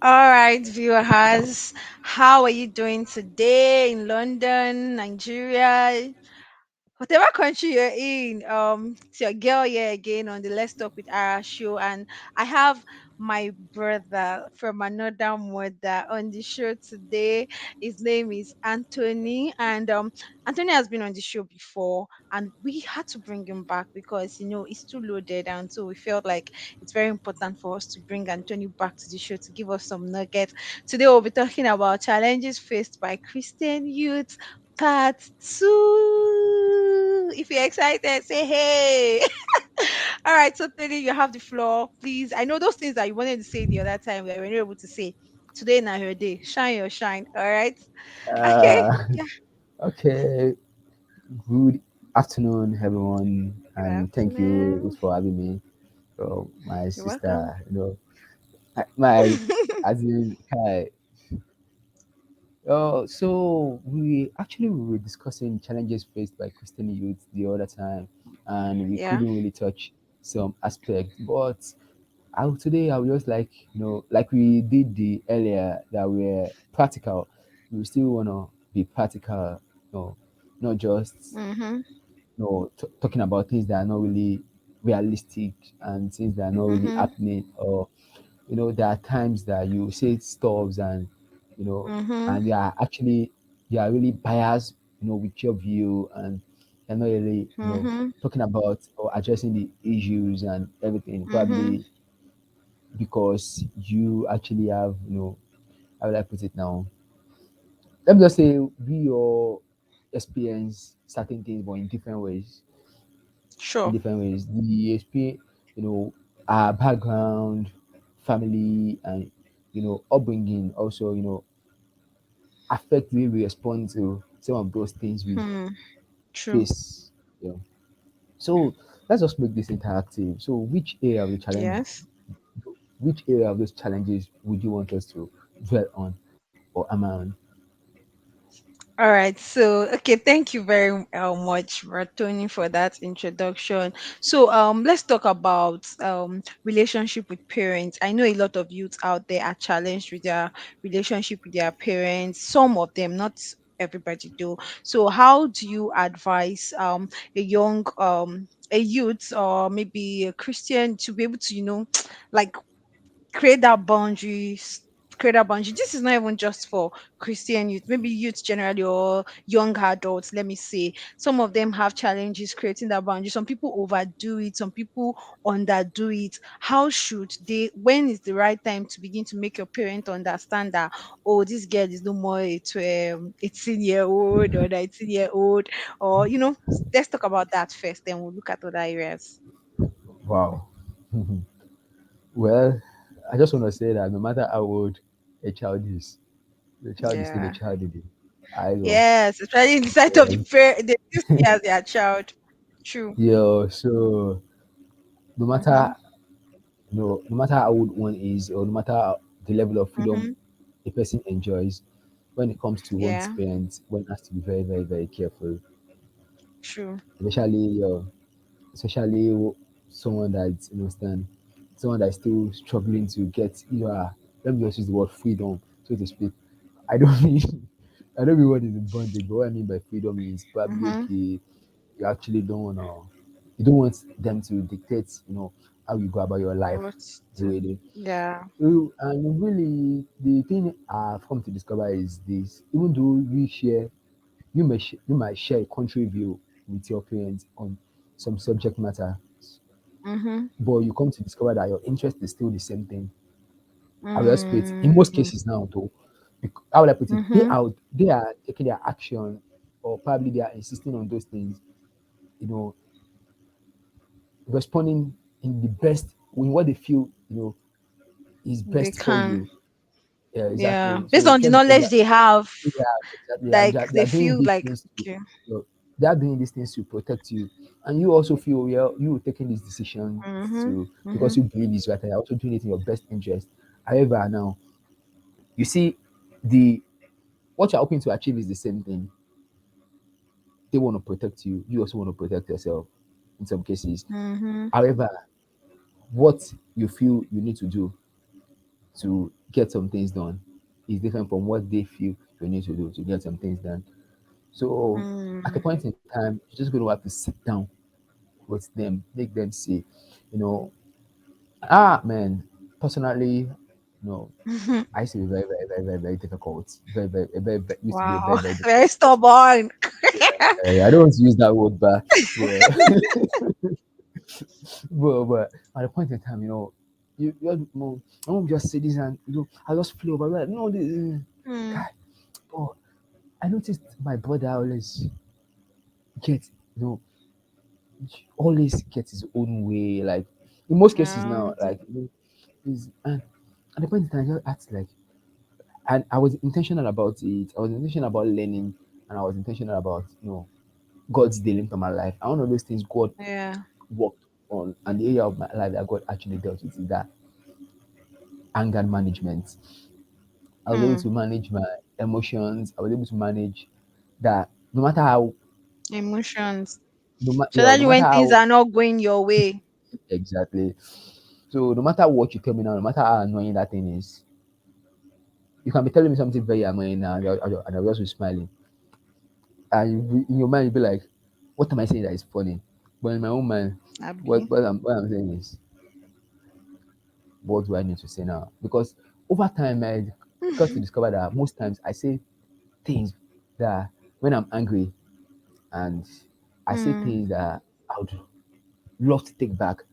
All right, viewers, how are you doing today in London, Nigeria? Whatever country you're in, it's your girl here again on the Let's Talk with Ara show, and I have my brother from another mother on the show today. His name is Anthony, and Anthony has been on the show before, and we had to bring him back because it's too loaded, and so we felt like it's very important for us to bring Anthony back to the show to give us some nuggets. Today we'll be talking about challenges faced by Christian youth part two. If you're excited, say hey. All right, so Tony, you have the floor. Please. I know those things that you wanted to say the other time that you were not able to say. Today now your day. Shine your shine. All right. Okay. Uh, Yeah. okay. Good afternoon, everyone, Good and thank you afternoon. for having me. My You're welcome. sister, my as in hi. We were discussing challenges faced by Christian youth the other time, and we Yeah. couldn't really touch some aspects. But today I would just like we did the earlier that we're practical. We still wanna be practical, not just Mhm. talking about things that are not really realistic and things that are not really Mhm. happening. Or there are times that you say stuffs and you know Mhm. and you are really biased, with your view, and you're not really Mhm. talking about or addressing the issues and everything, Mhm. probably because you actually have, how will I put it now? Let me just say we all experience certain things, but in different ways. In Sure. different ways. The experience, our background, family, and upbringing also, affect the way we respond to some of those things we Hmm. True. face. You know. So let's just make this interactive. So Yes. which area of those challenges would you want us to dwell on or amount? All right. So, okay, thank you very much, Tony, for that introduction. So, let's talk about relationship with parents. I know a lot of youths out there are challenged with their relationship with their parents. Some of them, not everybody do. So, how do you advise a youth or maybe a Christian to be able to like create that boundaries create that boundary. This is not even just for Christian youth, maybe youth generally or young adults. Let me say some of them have challenges creating that boundary. Some people overdo it, some people underdo it. How should they, when is the right time to begin to make your parent understand that, oh, this girl is no more a 18-year-old or 19-year-old, or let's talk about that first, then we'll look at other areas. Wow. Well, I just want to say that no matter how old a child is, the child is still a Yeah. child in the eyes of Yes, especially in the sight of the parents. parent, they still see as their child. True. Yeah, so no Mm-hmm. matter no matter how old one is, or no matter the level of freedom Mm-hmm. a person enjoys, when it comes to one's Yeah. parents, one has to be very, very, very careful, True. especially someone that's someone that's still struggling to get let me just use the word freedom, so to speak. I don't mean I don't mean what is in bondage, but what I mean by freedom is probably Mm-hmm. okay. You actually you don't want them to dictate, how you go about your life What's the way they. yeah. And really, the thing I've come to discover is this: even though you might share a contrary view with your parents on some subject matter, Mm-hmm. but you come to discover that your interest is still the same thing. I will just put it in most Mm-hmm. cases now, though. How would I put it? Mm-hmm. They are taking their action, or probably they are insisting on those things, you know, responding in the best, in what they feel, is They best for can. you. Yeah, Yeah. exactly. Based So on the just because knowledge they have, yeah, exactly, like they they are doing feel these like things to, okay. they are doing these things to protect you, and you also feel, well, you taking this decision Mm-hmm. to Mm-hmm. because you believe is right, and you're also doing it in your best interest. However, now you see the what you're hoping to achieve is the same thing. They want to protect you. You also want to protect yourself in some cases. Mm-hmm. However, what you feel you need to do to get some things done is different from what they feel you need to do to get some things done. So at a Mm. point in time, you're just going to have to sit down with them, make them say, you know, man, personally, no, I used to be very, very, very, very, very difficult. Very used to be a very, Wow. very Very difficult person. stubborn. I don't want to use that word, but but at a point in time, my mom just said this, and I just flew over. Like, no, Mm. guy, but I noticed my brother get, you know, always gets his own way. Like in most cases now, Um, and at the point in time, I just asked like, and I was intentional about it. I was intentional about learning, and I was intentional about God's dealing to my life. And one of those things God yeah. worked on, and the area of my life that God actually dealt with is that anger management. I was able Hmm. to manage my emotions. I was able to manage that no matter how, Emotions. no Especially matter when things how are not going your way. exactly. So no matter what you tell me now, no matter how annoying that thing is, you can be telling me something very annoying now, and I'll just be smiling. And in your mind, you'll be like, "What am I saying that is funny?" But in my own mind, Abi. what I'm saying is, what do I need to say now? Because over time, I got to discover that most times I say things that when I'm angry, and I say Hmm. things that I would love to take back,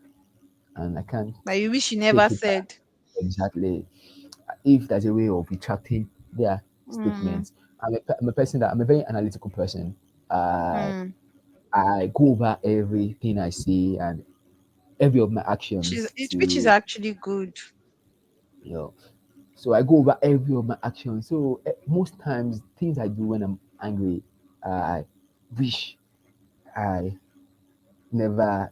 and I can't That you wish you never take it back. said. Exactly. If there's a way of retracting their Hmm. statements, I'm a person that I'm a very analytical person. I Hmm. I go over everything I see and every of my actions Which is to actually good. you know. So I go over every of my actions. So most times things I do when I'm angry, I wish I never,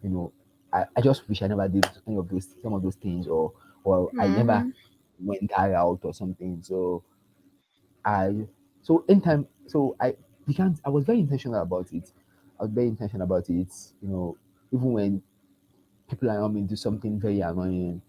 I just wish I never did any of those some of those things, or I never Mm-hmm. went that out or something. I so I began I was very intentional about it. I was very intentional about it, even when people around me do something very annoying,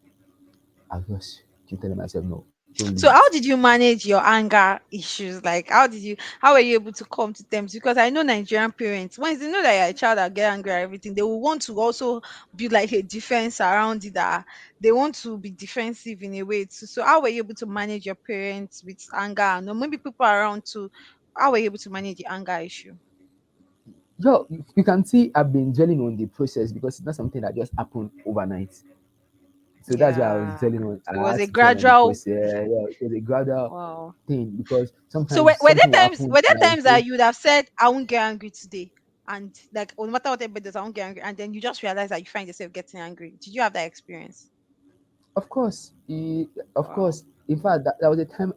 I just keep telling myself, no, don't do So it. how did you manage your anger issues? Like how were you able to come to terms? Because I know Nigerian parents, once they know that you're a child that get angry at everything, they will want to also build like a defense around it that they want to be defensive in a way too. So how were you able to manage your parents with anger and or maybe people around too? How were you able to manage the anger issue? Yo, you can see I've been dwelling on the process because it's not something that just happened overnight. So that's why I was Yeah. dwelling on. So it I was had a to dwell on the gradual process. Yeah, it was a gradual wow. thing because So sometimes were something will there times happen and I will that say, you would have said, I won't get angry today? And like no matter what everybody does, I won't get angry. And then you just realize that you find yourself getting angry. Did you have that experience? of course, of Wow. course. In fact, that was a time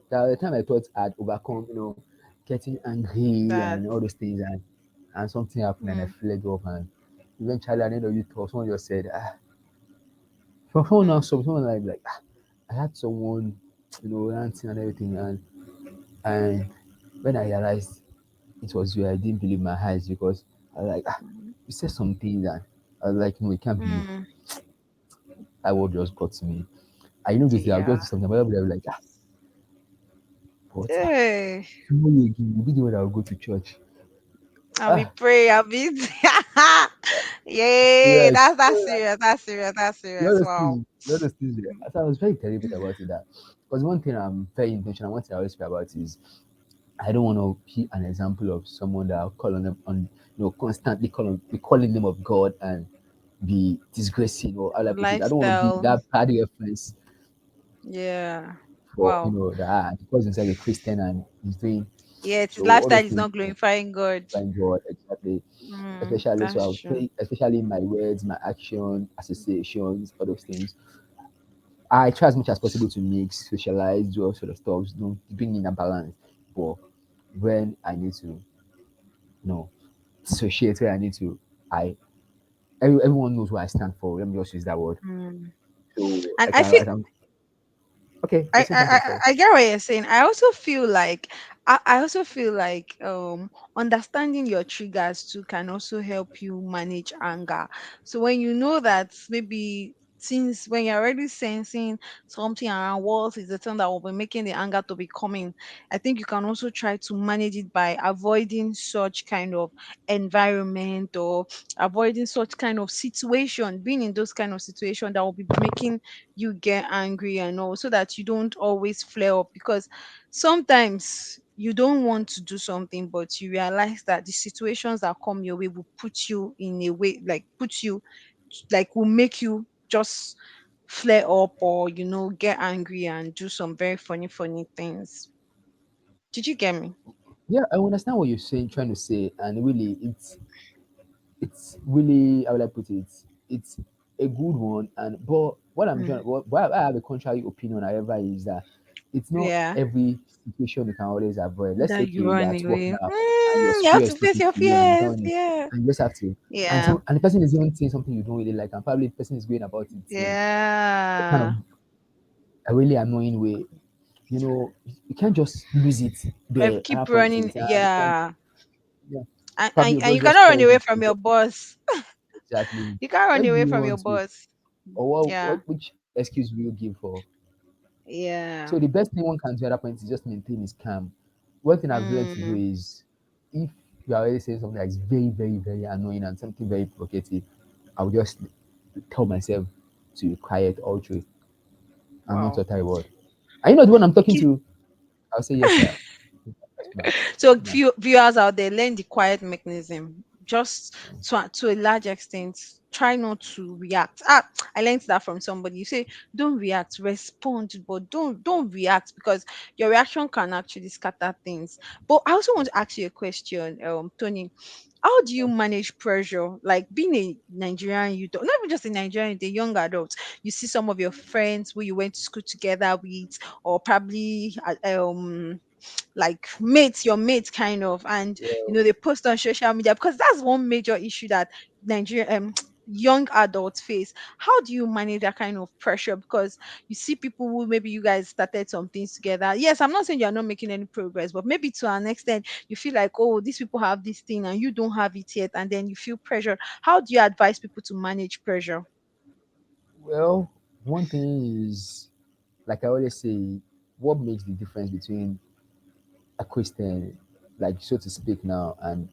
I thought I'd overcome, getting angry That and all those things, and something happened and I mm, flared up, and eventually at the end of it, someone just said, someone mm, else, someone like, I had someone, ranting and everything, and when I realized it was you, I didn't believe my eyes because I was like, mm, you said something that I was like, no, it can't be you. mm, That word just got to me. I know this, I'll yeah. just do something, but I'll be like, but Hey, tomorrow again, you'll be the one that will go to church. I'll be Ah, pray, I'll be yeah, yes. that's serious. That's serious. That's serious. Wow. You know those things there. So I was very deliberate about it that because one thing I'm very intentional, one thing I always pray about is I don't want to be an example of someone that I'll call on them on, constantly be calling them of God and be disgracing or how I put it. I don't want to be Lifestyle. that bad reference Yeah. for Wow. that he calls himself a Christian and he's doing Yeah, his so all those lifestyle is things. not glorifying God. Thank God, exactly. Especially so That's I'm true. very, especially in my words, my action, associations, all those things. I try as much as possible to mix, socialize, do all sort of stuff, bring in a balance. But when I need to, dissociate, where I need to, I everyone knows what I stand for. Let me just use that word. Mm. So And I can, I can. Okay, you're I, saying I something. I Sorry. I get what you're saying. I also feel like I also feel like understanding your triggers too can also help you manage anger. So when you know that maybe things, when you're already sensing something around what is the thing that will be making the anger to be coming, I think you can also try to manage it by avoiding such kind of environment, or avoiding such kind of situation, being in those kind of situation that will be making you get angry and all, so that you don't always flare up. Because sometimes you don't want to do something, but you realize that the situations that come your way will put you in a way, like put you, like will make you just flare up, or get angry and do some very funny things. Did you get me? Yeah, I understand what you're saying, trying to say, and really, it's really, how will I put it? It's a good one, and but what I'm trying, Mm. why I have a contrary opinion, however, is that it's not Yeah. every situation you can always avoid. Let's say, That okay, you you're run at work away. now, and your You have superior to is face talking your to you, and you fears. don't need, Yeah. and you just have to, Yeah. and the person is even saying something you don't really like, and probably the person is going about it in a kind of Yeah. a really annoying way. You can't just lose it there at Keep that point running. in time. You can't, Yeah. yeah. Probably And your boss you just cannot run called away you from to your just boss. exactly. You can't run What do away you from your want to, boss. or Yeah. which excuse will you give for? Yeah. So the best thing one can do at that point is just maintain his calm. One thing I've learned to do Mm. is, if you are already saying something that is very, very, very annoying and something very provocative, I will just tell myself to be quiet all through and not Wow. utter a word. Are you not the one I'm talking Keep to? I'll say yes, sir. Yes, ma'am. So Ma'am. viewers out there, learn the quiet mechanism. Just to a large extent, try not to react. I learned that from somebody. You say don't react, respond, but don't react, because your reaction can actually scatter things. But I also want to ask you a question, Tony. How do you manage pressure? Like being a Nigerian, you don't, not even just a Nigerian, the young adults. You see some of your friends who you went to school together with, or probably like mates, your mates kind of, and Yeah. they post on social media, because that's one major issue that Nigeria young adults face. How do you manage that kind of pressure? Because you see people who, maybe you guys started some things together. Yes, I'm not saying you're not making any progress, but maybe to an extent you feel like, oh, these people have this thing and you don't have it yet, and then you feel pressure. How do you advise people to manage pressure? Well, one thing is, like I always say, what makes the difference between a Christian, like so to speak now, and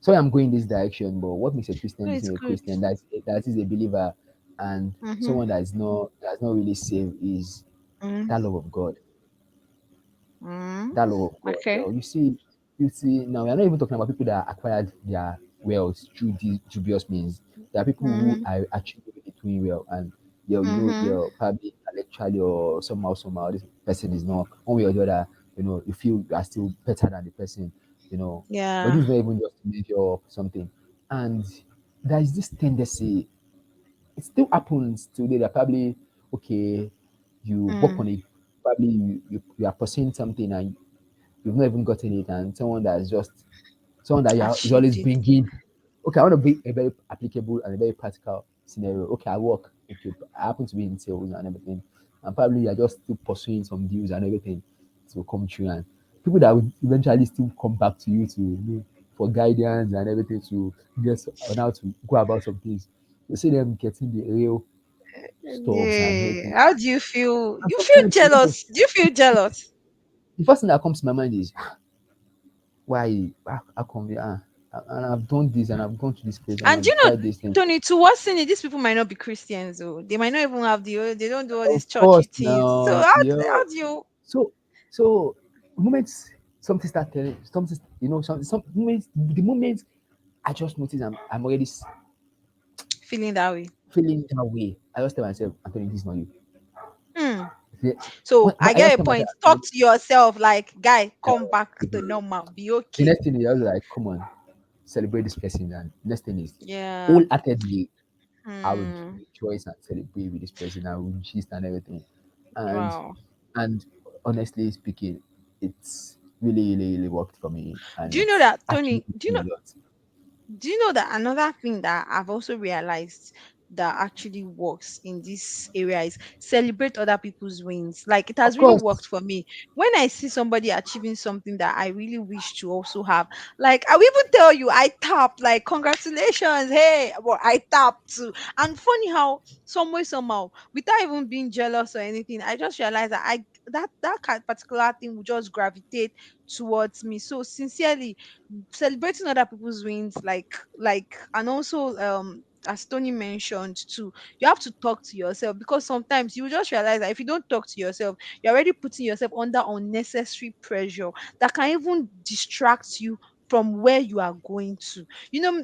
sorry, I'm going this direction, but what makes a Christian No, it's between a good. Christian that is a believer and Mm-hmm. someone that's not really saved is Mm-hmm. that love of God. Mm-hmm. That love of God. Okay. You see, now we're not even talking about people that acquired their wealth through these dubious means. There are people who Mm-hmm. are actually really doing well, and Mm-hmm. you're probably intellectually or somehow this person is not one way or the other. You feel you are still better than the person. You know, but Yeah. this is not even just to measure up something. And there is this tendency. It still happens today that probably okay, you work Mm. on it. Probably you are pursuing something and you've not even gotten it, and someone that you're Achieved always it. bringing. Okay, I want to be a very applicable and a very practical scenario. Okay, I work. Okay, I happen to be in sales and everything, and probably you're just still pursuing some deals and everything to come true. And people that would eventually still come back to you to for guidance and everything to get on how to go about some things. You see them getting the real stuffs and Yeah. everything. How do you feel? And You feel sometimes jealous. Do you feel jealous? the first thing that comes to my mind is why how come and I've done this and I've gone to this place and And I've you know, tried this thing. Tony, to worsen it, these people might not be Christians, though. They might not even have they don't do all Of these churchy course things. So now, how yo. do you So so the moment something start telling something some moments the moment I just notice I'm already feeling that way? feeling that way, I just tell myself, Anthony, this is not you. Hmm. The- So I I just get a tell myself, point. Talk Anthony, to yourself, like, guy, yeah, come back to the normal. Be the okay. next thing is I was like, come on, celebrate this person. And next thing is Yeah. wholeheartedly I would Hmm. rejoice and celebrate with this person. I would gist and everything. And Wow. and honestly speaking, it's really worked for me, and Do you know it's that, actually Tony? helped me a lot. Do you know that another thing that I've also realized? that actually works in this area is celebrate other people's wins. Like it Of has really course. worked for me. When I see somebody achieving something that I really wish to also have, like I will even tell you, I tap like congratulations, hey, well I tap too. And funny how somewhere somehow, without even being jealous or anything, I just realized that particular thing will just gravitate towards me. So sincerely, celebrating other people's wins, and also as Tony mentioned too, you have to talk to yourself, because sometimes you will just realize that if you don't talk to yourself, you're already putting yourself under unnecessary pressure that can even distract you from where you are going to.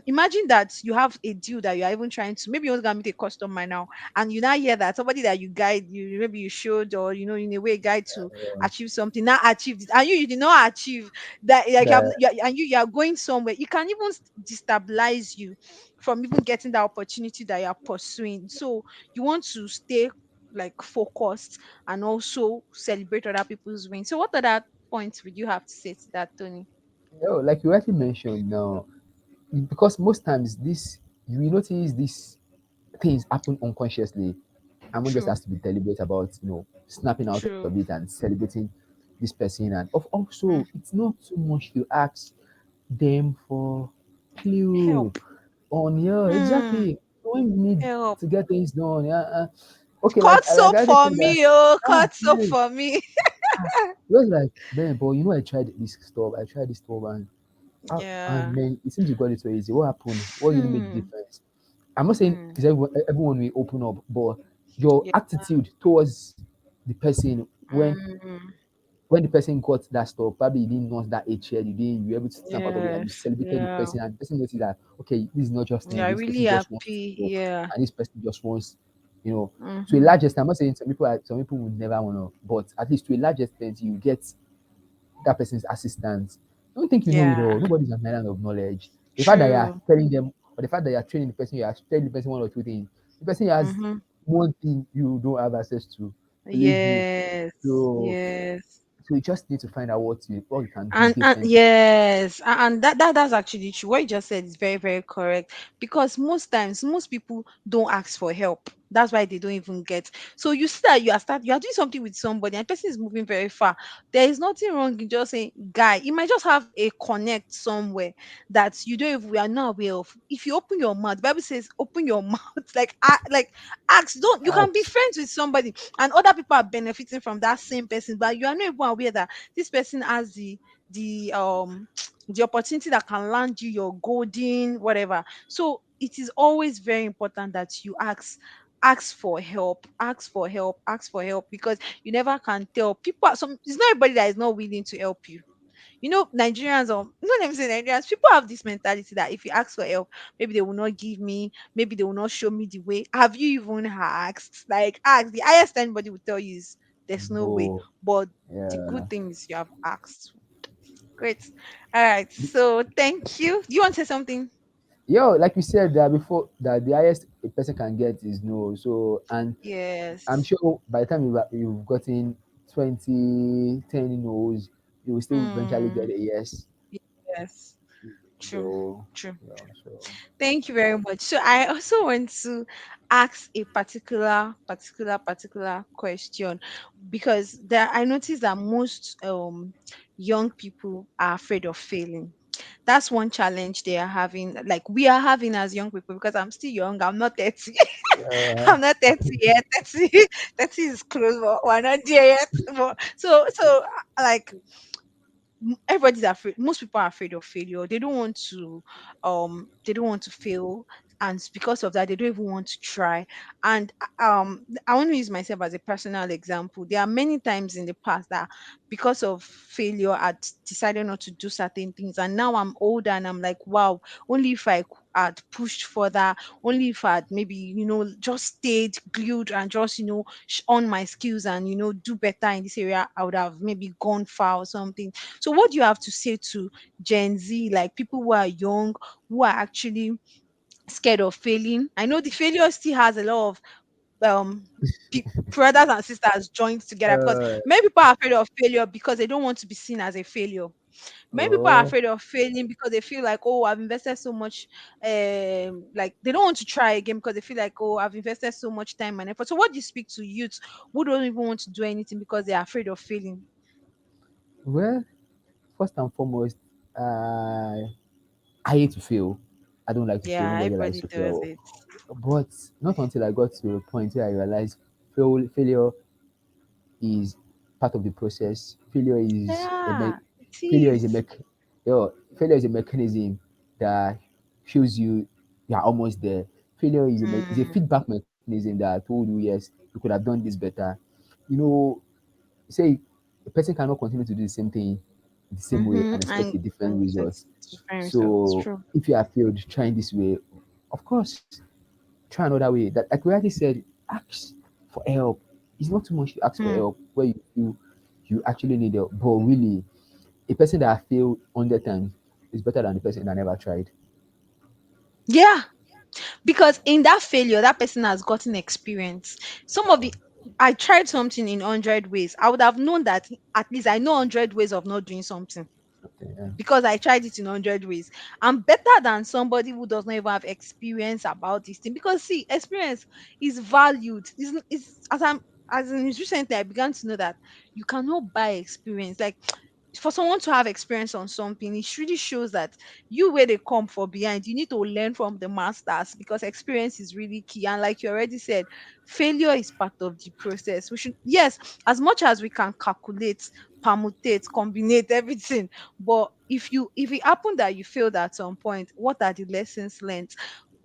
Imagine that you have a deal that you are even trying to, maybe you want to go and meet a customer now, and you now hear that somebody that you guide, you maybe you showed, or in a way guide to achieve something, now achieved it, and you did not achieve that, like The you are going somewhere, it can even destabilize you from even getting that opportunity that you are pursuing. So you want to stay like focused and also celebrate other people's wins. So what other points would you have to say to that, Tony? like you rightly mentioned now, because most times this you will notice these things happen unconsciously, and one just True, has to be deliberate about snapping out of it true. and celebrating this person. And also, Mm. it's not too much to ask them for clue Help. on, yeah, Mm. exactly, when you need Help. to get things done. Yeah, okay, Cut like soap I for think that, me, oh, cut soap man, for me. just like, man, but I tried this stuff, and Yeah. man, it seems you got it so easy. What happened? What really made the Hmm. difference? I'm not saying Hmm. because everyone will open up, but your Yeah. attitude towards the person Mm. when the person got that stuff, probably you didn't nurse that HL, you were able to snap out of it and you Yes. celebrated the Yeah. person, and the person noticed that, okay, this is not just him, Yeah. this Really person just wants happy. to, Yeah. and this person just wants, you know, to a Mm-hmm. large extent. I'm not saying some people would never want to, but at least to a large extent, you get that person's assistance. Don't think you know it Yeah. all. Nobody's an island of knowledge. The fact that you are True. telling them, or the fact that you are training the person, you are telling the person one or two things. The person has Mm-hmm. one thing you don't have access to. Believe me. Yes. So, Yes. so you just need to find out what you can do And differently. yes, and that's actually true. What you just said is very, very correct. Because most times, most people don't ask for help. That's why they don't even get. So you see that you are doing something with somebody, and the person is moving very far. There is nothing wrong in just saying, guy, you might just have a connect somewhere that you don't even we are not aware of. If you open your mouth, the Bible says open your mouth, like ask, don't, you can be Ask. friends with somebody and other people are benefiting from that same person, but you are not even aware that this person has the the opportunity that can land you your golden whatever. So it is always very important that you ask for help, ask for help, ask for help, because you never can tell people some it's not everybody that is not willing to help you. Nigerians, or not let me say Nigerians, people have this mentality that if you ask for help, maybe they will not give me, maybe they will not show me the way. Have you even asked? Like, ask. The highest anybody will tell you is there's no way. Go. But the Yeah. good thing is you have asked. Great. All right. So thank you. Do you want to say something? Yo, like you said that before, that the highest a person can get is no. So, and I'm Yes. sure by the time you've gotten 20, 10 no's, you will still eventually get Hmm. a yes. Yes. True. So, True. so Thank you very much. So I also want to ask a particular question, because there I noticed that most young people are afraid of failing. That's one challenge they are having, like we are having as young people, because I'm still young. I'm not 30. yeah, I'm not 30 yet. 30, 30 is close, but we're not there yet. But like everybody's afraid, most people are afraid of failure. They don't want to fail, and because of that they don't even want to try. And I want to use myself as a personal example. There are many times in the past that because of failure I decided not to do certain things, and now I'm older and I'm like, wow, only if I had pushed further, only if I had maybe just stayed glued and just on my skills and do better in this area, I would have maybe gone far or something. So what do you have to say to Gen Z, like people who are young, who are actually scared of failing? I know the failure still has a lot of um brothers and sisters joined together, because uh, many people are afraid of failure because they don't want to be seen as a failure. Many people are Oh, afraid of failing because they feel like, oh, I've invested so much, like they don't want to try again because they feel like, oh, I've invested so much time and effort. So what do you speak to youths who don't even want to do anything because they're afraid of failing? well, first and foremost, I hate to fail. I don't like to fail. Yeah, Nobody likes everybody to does fail. it. But not until I got to a point where I realized failure is part of the process. Yeah, it Failure is a is. failure is a mechanism that shows you are almost there. Failure is a Mm, feedback mechanism that told you, yes, you could have done this better. You know, say a person cannot continue to do the same thing the same way mm-hmm. and expect And a different result. that's different results. So True. if you have failed trying this way, of course, try another way. That, like we already said, ask for help. It's not too much to ask for Hmm. help where you actually need help. But really, a person that failed 100 times is better than the person that never tried. Yeah, because in that failure, that person has gotten experience. Some of the I tried something in 100 ways. I would have known that at least I know 100 ways of not doing something Okay, yeah. because I tried it in 100 ways. I'm better than somebody who does not even have experience about this thing. Because see, experience is valued. Is as in recently I began to know that you cannot buy experience. Like for someone to have experience on something, it really shows that you where they come for behind, you need to learn from the masters because experience is really key. And like you already said, failure is part of the process. We should, yes, as much as we can calculate, permutate, combine everything, but if it happened that you failed at some point, what are the lessons learned?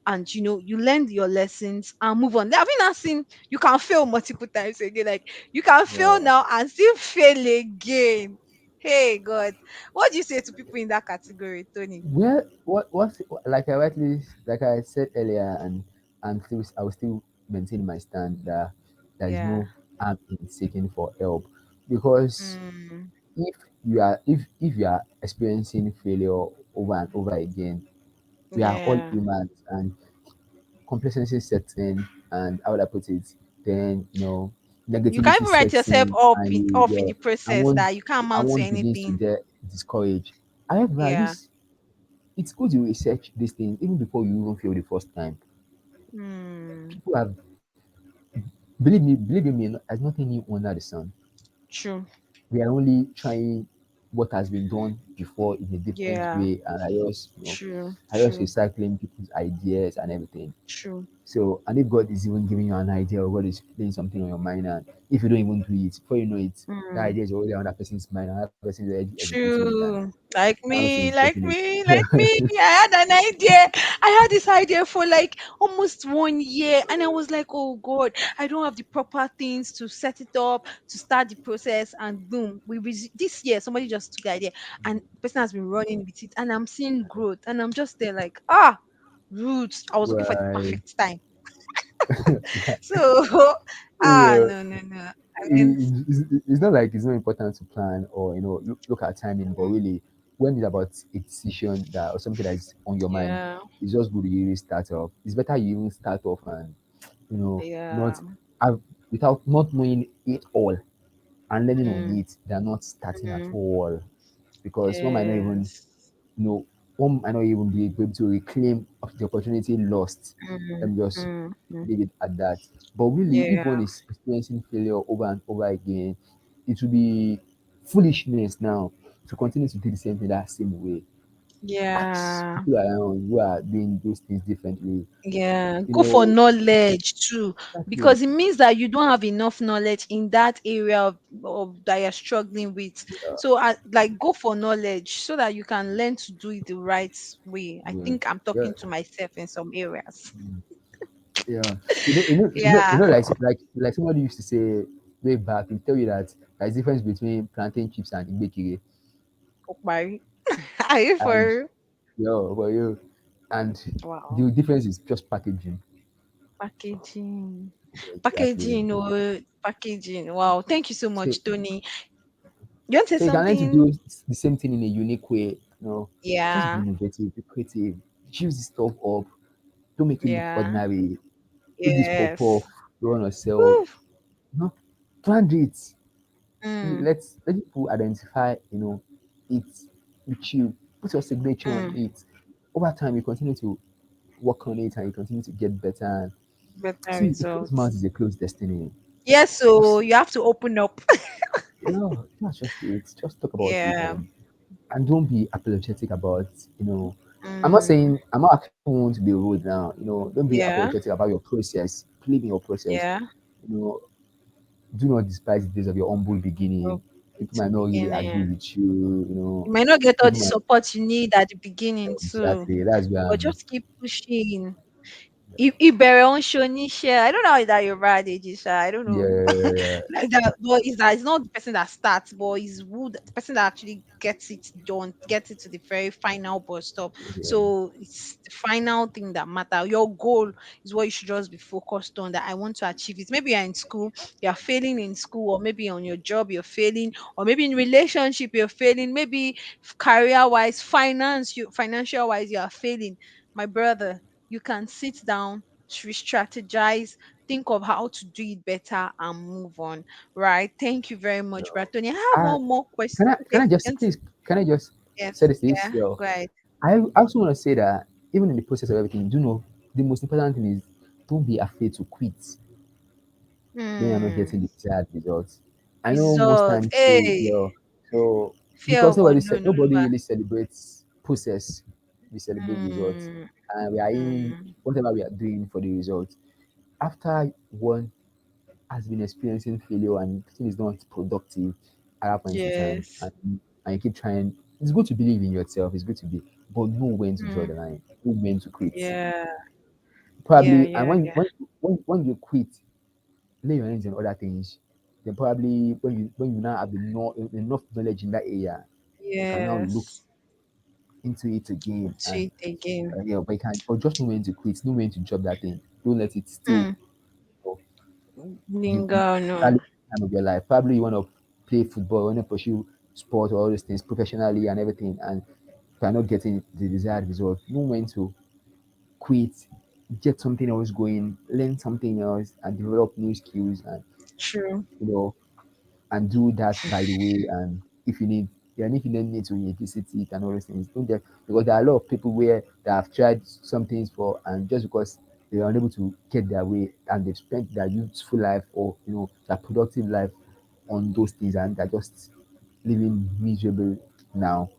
And you learn your lessons and move on. Have you not seen you can fail multiple times again? Like you can fail Yeah. now and still fail again. Hey God, what do you say to people in that category, Tony? Well, what's like like I said earlier, and still I will still maintain my stand that there is Yeah. no harm in seeking for help, because Mm, if you are experiencing failure over and over again, we are all yeah. humans, and complacency sets in, and how would I put it? Then You can negativity even write sets yourself in, up and in, you off in the and process one that you can't and amount to one begins to anything. get discouraged. However, Yeah. this it's good you research these things even before you even fail the first time. Hmm. People have believe you me, there's nothing new under the sun. True. We are only trying what has been done before in a different Yeah. way, and True. I just True. recycling people's ideas and everything. True. So, and if God is even giving you an idea, or God is playing something on your mind, and if you don't even do it, before you know it, that Hmm. idea is already on that person's mind, and that person is already executing it, and True. Like that person is me, like getting me, like me. it. I had an idea. I had this idea for like almost 1 year. And I was like, oh God, I don't have the proper things to set it up, to start the process. And boom, this year, somebody just took the idea and the person has been running with it. And I'm seeing growth. And I'm just there like, roots. I was looking for the Right. perfect time. Yeah. So, Yeah. no, no, no. I mean, It's not like it's not important to plan or look at timing, but really when it's about a decision that or something that is on your mind, yeah, it's just good to really start off. It's better you even start off and yeah. not have without not knowing it all and learning on Mm, it. They're not starting at mm, all, because yes. you know one might not even be able to reclaim of the opportunity lost. Let Mm, me just mm, mm. leave it at that. But really, if Yeah, one is experiencing failure over and over again, it will be foolishness now to continue to do the same thing that same way. Ask yeah, people around who are doing those things differently. yeah. You Go for know, knowledge too, exactly. because it means that you don't have enough knowledge in that area of that you're struggling with. Yeah, So, like, go for knowledge so that you can learn to do it the right way. I yeah, think I'm yeah. talking to myself in some areas. Yeah. Yeah, Like somebody used to say way back, he tell you that there's difference between plantain chips and ibekire. Okpari. Are you And for for you, and wow? the difference is just packaging. Packaging, Exactly. packaging, oh, packaging. Wow, thank you so So, much, Tony. You want to say so you can learn to something? do the same thing in a unique way. Just be Yeah, innovative, be creative, choose this stuff up. Don't make it look yeah, ordinary. If this pop yes. off, you want to sell, Woo. no, plan it. Mm, Let people identify, it. with you. Put your signature on Mm. it. Over time, you continue to work on it and you continue to get better. And Better see, a closed mouth results. is a closed destiny. Yes, so Just, you have to open up. that's just it. Just talk about it, Yeah. and don't be apologetic about, I'm not Mm. saying, I'm not actually want to be rude now. Don't be Yeah. apologetic about your process. Believe in your process. Yeah. You know, do not despise the days of your humble beginning. Oh, People it's might not really agree beginning. with you. You might not get all the People might support you need at the beginning too, exactly. That's where but I'm. just keep pushing. Ìbẹ̀rẹ̀ òun ṣoníṣẹ́. I don't know how that Yoruba adage is, I don't know. Yeah, Like that, but it's not the person that starts, but it's the person that actually gets it done, gets it to the very final bus stop. yeah, So it's the final thing that matter. Your goal is what you should just be focused on. That I want to achieve it. Maybe you're in school, you're failing in school, or maybe on your job you're failing, or maybe in relationship you're failing, maybe career wise, financial wise you are failing. My brother, you can sit down, strategize, think of how to do it better and move on. Right. Thank you very yeah. much, Bratoni. I have Uh, one more can question. I can Okay. I just Yes. please can I just Yes. say this? Yeah. Yo, Go ahead. I also want to say that even in the process of everything, do know the most important thing is don't be afraid to quit when you're not Hmm. getting the desired results. I know most Result. times too, Hey. so Fear because of unknown, nobody Oluwa. really celebrates process, we celebrate results, Hmm. and we are in Hmm. whatever we are doing for the results. After one has been experiencing failure and thing is not productive at that point in time, Yes. and you keep trying, it's good to believe in yourself. It's good to be, but know when to draw Hmm. the line, know when to quit. Yeah. Yeah. Probably, and Yeah. Yeah. when you quit, lay your hands on other things. Then probably when you now have enough knowledge in that area, you can now look Yes. into it again. And Sweet again. yeah, but you can, or just know when to quit, know when to drop that thing. Don't let it still Hmm. the Lingo. No. valuable time of your life. Probably you want to play football, you want to pursue sport or all these things professionally and everything, and you are not getting the desired result. Know when to quit, get something else going, learn something else, and develop new skills, and True. you know, and do that by the way. And if you need, and if you don't need to revisit it and all those things, don't get, because there are a lot of people where they have tried some things for, and just because they are unable to get their way and they've spent their youthful life or their productive life on those things and they're just living miserable now.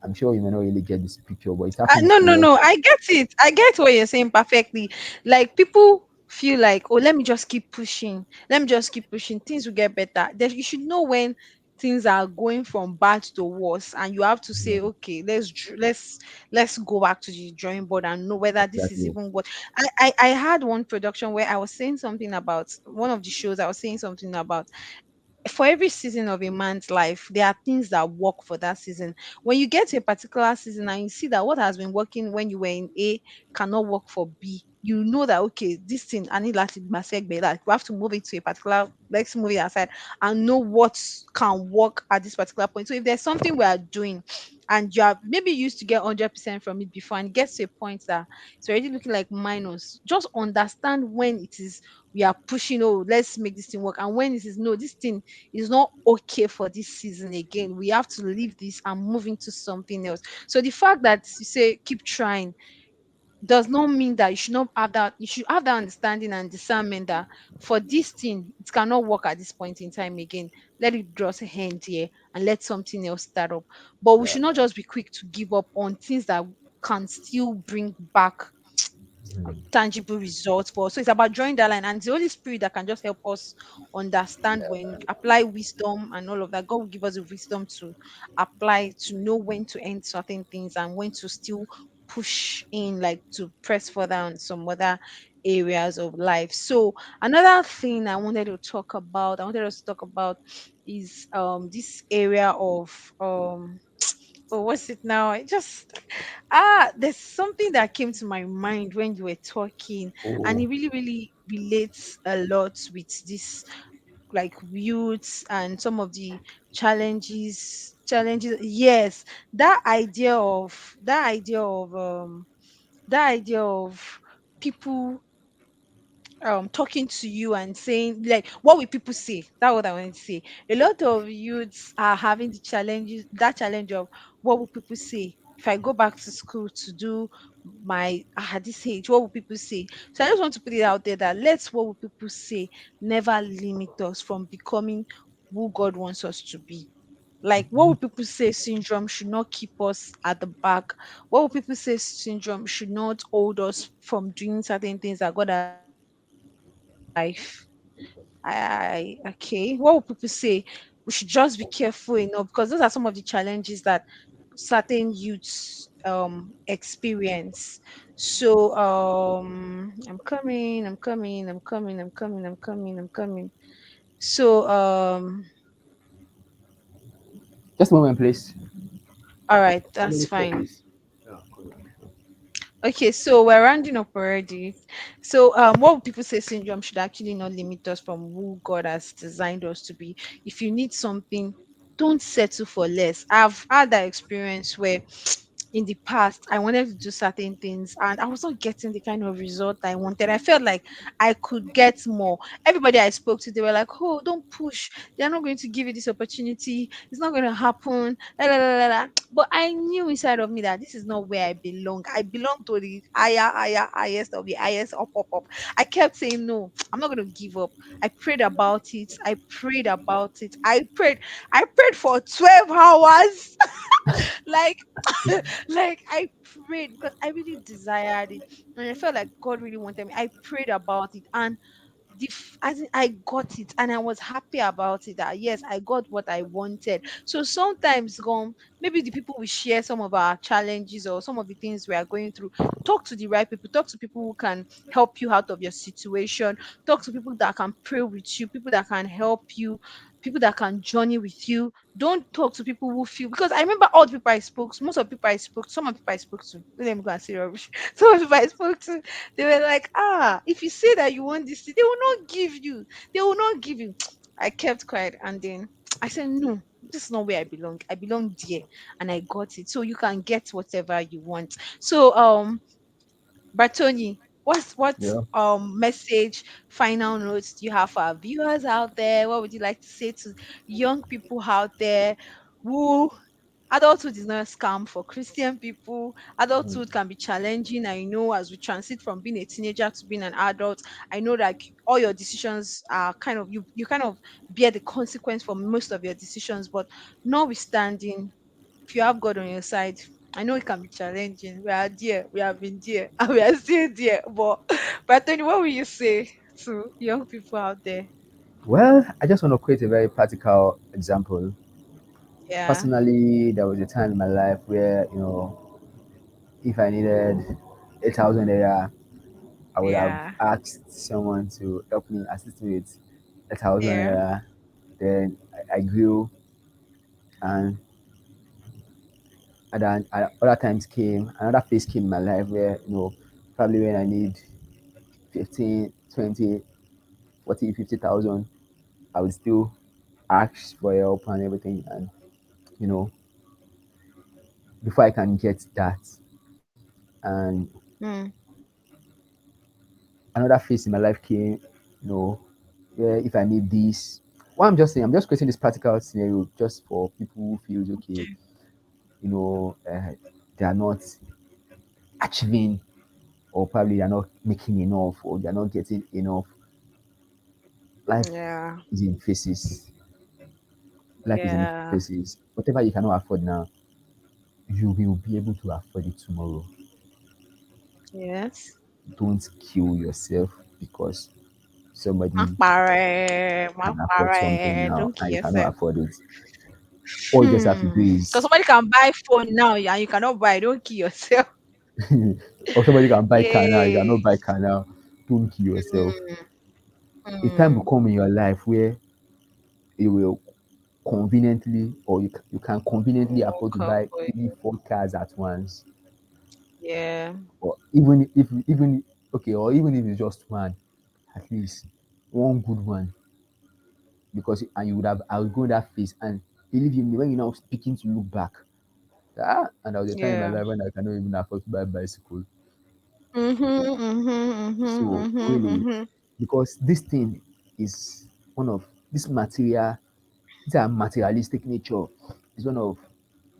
I'm sure you may not really get this picture, but it happens No, a no, lot. no. I get it. I get what you're saying perfectly. Like people feel like, oh, let me just keep pushing. Let me just keep pushing. Things will get better. Then you should know when things are going from bad to worse, and you have to Yeah, say, okay, let's go back to the drawing board and know whether this is exactly. even what. I had one production where I was saying something about one of the shows. I was saying something about for every season of a man's life, there are things that work for that season. When you get to a particular season and you see that what has been working when you were in A cannot work for B, you know that okay, this thing I need like that we have to move it to a particular, let's move it aside and know what can work at this particular point. So if there's something we are doing and you are maybe used to get 100% from it before and it gets to a point that it's already looking like minus, just understand when it is we are pushing, oh, let's make this thing work, and when it is no, this thing is not okay for this season again. We have to leave this and move into something else. So the fact that you say keep trying does not mean that you should not have that. You should have that understanding and discernment that for this thing it cannot work at this point in time again. Let it draw a hand here and let something else start up. But we Yeah. should not just be quick to give up on things that can still bring back Mhm. tangible results for us. So it's about drawing that line, and it's the Holy Spirit that can just help us understand when apply wisdom and all of that. God will give us the wisdom to apply to know when to end certain things and when to still push in, like to press further on some other areas of life. So another thing I wanted us to talk about is this area of oh, what's it now? I just there's something that came to my mind when you were talking, and Oh, it really, really relates a lot with this like youths and some of the challenges. Yes, that idea of people talking to you and saying like, what will people say? That's what I want to say. A lot of youths are having the challenges, that challenge of what will people say if I go back to school to do my at this age, what will people say? So I just want to put it out there that let's what will people say never limit us from becoming who God wants us to be. Like, what will people say syndrome should not keep us at the back. What will people say syndrome should not hold us from doing certain things that God has called us to do in life. I okay. What will people say? We should just be careful enough because those are some of the challenges that certain youths experience. So I'm coming. So Just a moment, please. all right, How that's many fine. copies? Yeah, correct. Okay, so we're rounding up already. So, what would people say syndrome should actually not limit us from who God has designed us to be. If you need something, don't settle for less. I've had that experience where in the past I wanted to do certain things and I was not getting the kind of result I wanted. I felt like I could get more. Everybody I spoke to, they were like, "Oh, don't push. They're not going to give you this opportunity. It's not going to happen." La, la, la, la, la. But I knew inside of me that this is not where I belong. I belong to the highest of the highest, up, up, up. I kept saying, no, I'm not going to give up. I prayed about it. I prayed about it. I prayed for 12 hours. Like, like I prayed because I really desired it. And I felt like God really wanted me. I prayed about it. And as in, I got it and I was happy about it that yes, I got what I wanted. So sometimes maybe the people we share some of our challenges or some of the things we are going through, talk to the right people, talk to people who can help you out of your situation, talk to people that can pray with you, people that can help you, people that can journey with you. Don't talk to people who feel, because I remember all the people I spoke to, most of the people I spoke to, some of the people I spoke to, let me go and say rubbish. Some of the people I spoke to, they were like, if you say that you want this thing, they will not give you. They will not give you. I kept quiet and then I said, no, this is not where I belong. I belong there and I got it. So you can get whatever you want. So Bartoni, what Yeah. message, final notes do you have for our viewers out there? What would you like to say to young people out there who adulthood is not a scam for Christian people. Mm. Adulthood can be challenging. I know as we transit from being a teenager to being an adult, I know that all your decisions are kind of you kind of bear the consequence for most of your decisions. But notwithstanding, if you have God on your side, I know it can be challenging. We are there, we have been there, and we are still there. But Tony, what will you say to young people out there? Well, I just want to create a very practical example. Yeah, Personally, there was a time in my life where, if I needed 8,000 naira, I would have yeah, asked someone to help me assist me with 1,000 yeah. naira. Then I grew, and other times came, another phase came in my life where, probably when I need 15, 20, 40, 50,000, I would still ask for help and everything. And, you know, before I can get that, and Mm, another phase in my life came, where if I need this, what I'm just saying, I'm just creating this practical scenario just for people who feels okay, okay. they are not achieving, or probably they're not making enough, or they're not getting enough. Life Yeah, is in phases. Life is in yeah. phases. Whatever you cannot afford now, you will be able to afford it tomorrow. Yes. Don't kill yourself because Má somebody parẹ́, má can afford something parẹ́. now Don't kill and you cannot yourself. afford it. All you just have to do Because is, somebody can buy phone now and you cannot buy. Don't kill yourself. or somebody can buy car now, you Yay. cannot buy car now. Don't kill yourself. Mm, A time will mm. come in your life where you will conveniently, or you can conveniently afford Walk to up buy with, 3, 4 cars at once. yeah, Or even okay, or even if it's just one, at least one good one. Because and you would have I would go in that phase, and believe you me, when you're now speaking to look back, and there was a time in my yeah. life when I cannot even afford to buy a bicycle. Mm-hmm, mm-hmm, mm-hmm, So mm-hmm, really, mm-hmm. because this thing is one of this material, these are materialistic nature, is one of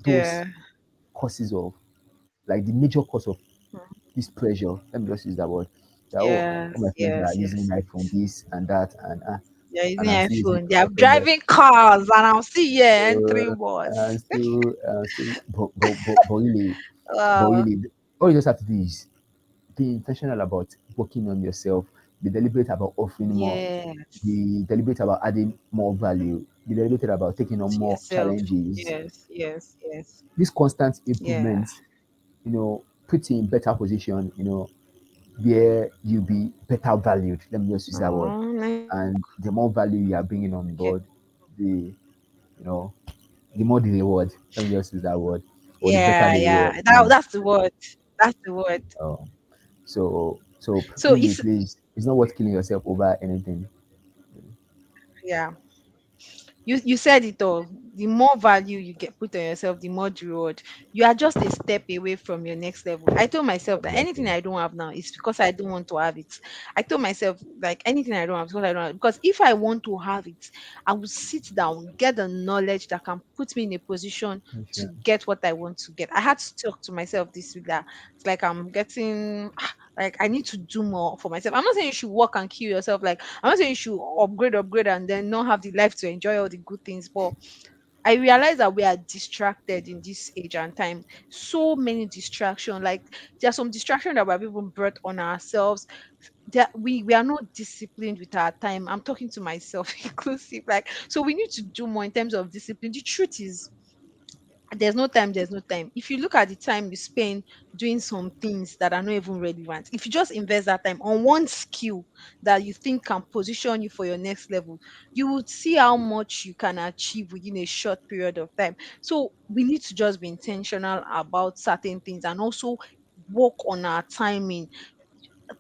those Yeah. causes of, like the major cause of Mm. this pressure. Let me just use that word. That, oh, all my Yes, friends are yes, using yes, iPhone, yes. this and that, They're using and I'm still using iPhone. They are Android. driving cars, and I'm still here Uh, entering and bus. still, but Wow. really, all you just have to do is be intentional about working on yourself. Be deliberate about offering more. Yes. Be deliberate about adding more value. Be deliberate about taking on To more yourself. challenges. Yes, yes, yes. This constant Yeah. improvement, puts you in better position, where you be better valued. Let me just use that word. Oh, nice. And the more value you are bringing on Yeah. board, the you know, the more the reward. Let me just use that word, or the better Yeah, the reward. yeah. That's the word. That's the word. Uh, so So really, it's please, it's not worth killing yourself over anything. yeah. You said it all. The more value you get put on yourself, the more the reward. You are just a step away from your next level. I told myself that anything Exactly. I don't have now is because I don't want to have it. I told myself like anything I don't have is because I don't have it. Because if I want to have it, I will sit down, get the knowledge that can put me in a position to Sure. get what I want to get. I had to talk to myself this week that it's like I'm getting like I need to do more for myself. I'm not saying you should work and kill yourself. Like I'm not saying you should upgrade, and then not have the life to enjoy all the good things. But I realize that we are distracted in this age and time. So many distractions. Like there are some distractions that we've even brought on ourselves. That we are not disciplined with our time. I'm talking to myself inclusive. Like so we need to do more in terms of discipline. The truth is there's no time. If you look at the time you spend doing some things that are not even relevant, if you just invest that time on one skill that you think can position you for your next level, you would see how much you can achieve within a short period of time. So we need to just be intentional about certain things and also work on our timing.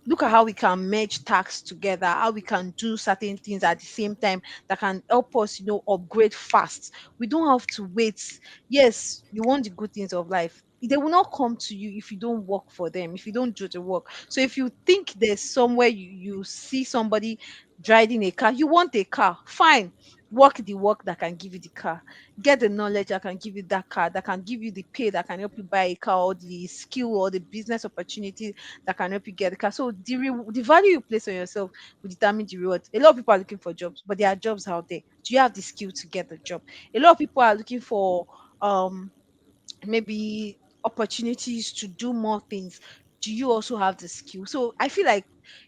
Look at how we can merge tasks together, how we can do certain things at the same time that can help us, upgrade fast. We don't have to wait. Yes, you want the good things of life. They will not come to you if you don't work for them, if you don't do the work. So if you think there's somewhere you see somebody driving a car, you want a car, fine. Work the work that can give you the car. Get the knowledge that can give you that car, that can give you the pay that can help you buy a car, or the skill or the business opportunity that can help you get the car. So the value you place on yourself will determine the reward. A lot of people are looking for jobs, but there are jobs out there. Do you have the skill to get the job? A lot of people are looking for um maybe opportunities to do more things. Do you also have the skill? So I feel like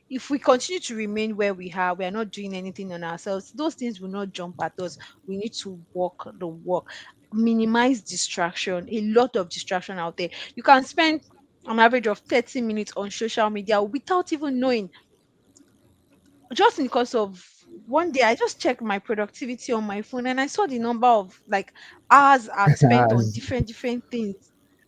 if we continue to remain where we are not doing anything on ourselves, those things will not jump at us. We need to walk the walk, minimize distraction. A lot of distraction out there. You can spend an average of 30 minutes on social media without even knowing, just because of one day I just checked my productivity on my phone and I saw the number of like hours I'd spent on As different things.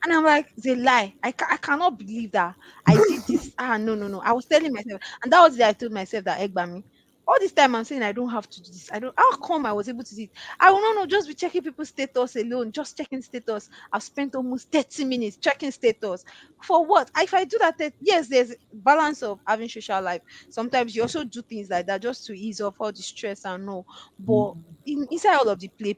And I'm like, it's a lie. I cannot believe that I did this. No, no, no. I was telling myself, and that was the day I told myself that Egbami. All this time I'm saying I don't have to do this. I don't. How come I was able to do it? I will not know. Just be checking people's status alone. Just checking status. I've spent almost 30 minutes checking status. For what? If I do that, yes, there's balance of having social life. Sometimes you also do things like that just to ease off all the stress and all. But inside all of the play,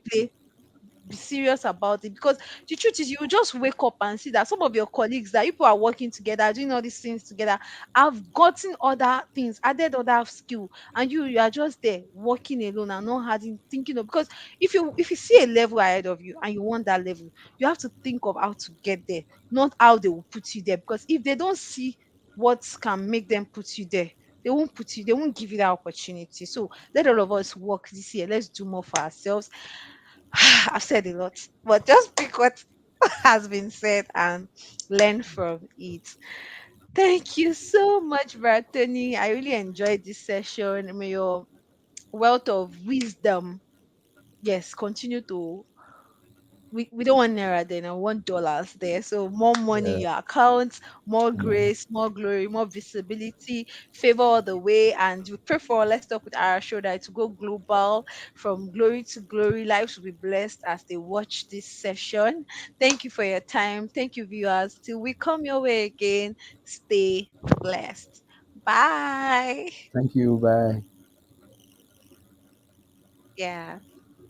be serious about it, because the truth is you will just wake up and see that some of your colleagues that people are working together, doing all these things together, have gotten other things, added other skill, and you are just there working alone and not having thinking of, because if you see a level ahead of you and you want that level, you have to think of how to get there, not how they will put you there. Because if they don't see what can make them put you there, they won't give you that opportunity. So let all of us work this year. Let's do more for ourselves. I've said a lot, but just pick what has been said and learn from it. Thank you so much, Bartoni. I really enjoyed this session. May your wealth of wisdom, yes, continue to. We don't want naira then, I want dollars there. So more money in yeah, your account, more come on. grace, more glory, more visibility, favor all the way. And we pray for Let's Talk with our show that to go global from glory to glory. Lives will be blessed as they watch this session. Thank you for your time. Thank you, viewers. Till we come your way again, stay blessed. Bye. Thank you. Bye. Yeah.